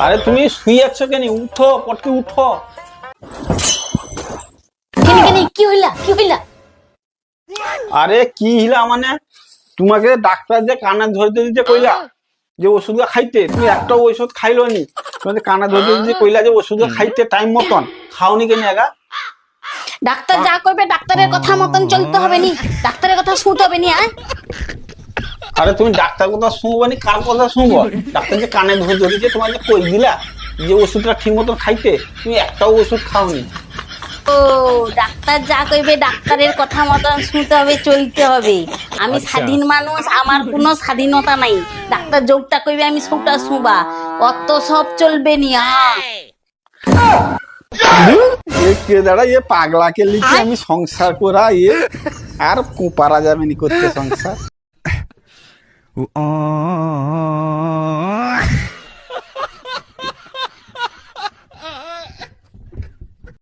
আরে তুমি শুয়ে আছো কেন? উঠো, পটকে উঠো। কি হইলা কি হইলা? আরে কি হিলা মানে, তোমাকে ডাক্তার যে কানা ধরতে দিতে কইলা যে ওষুধটা খাইতে, তুমি একটা ওষুধ খাইলো নি। তোমাকে কানা ধরতে দিতে কইলা যে ওষুধটা খাইতে টাইম মতন, খাওনি কেন এগা? ডাক্তার যা করবে ডাক্তারের কথা মতন চলতে হবে নি, ডাক্তারের কথা শুনতে হবে নি। আরে তুমি ডাক্তার কথা শুনবো নি, কার কথা শুনবো? ডাক্তার যে কানে ধরতে দিতে তোমাকে কই দিলা যে ওষুধটা ঠিক মতন খাইতে, তুমি একটাও ওষুধ খাওনি। ও, ডাক্তার যা কইবে ডাক্তারের কথা মতন শুনতে হবে, চলতে হবে। আমি স্বাধীন মানুষ, আমার কোনো স্বাধীনতা নাই। ডাক্তার যোগটা কইবে আমি সবটা শুনবা, অত সব চলবে নি। কে দাঁড়া, এ পাগলাকে লিখে আমি সংসার করা, আর পারা যাবে নি করতে সংসার।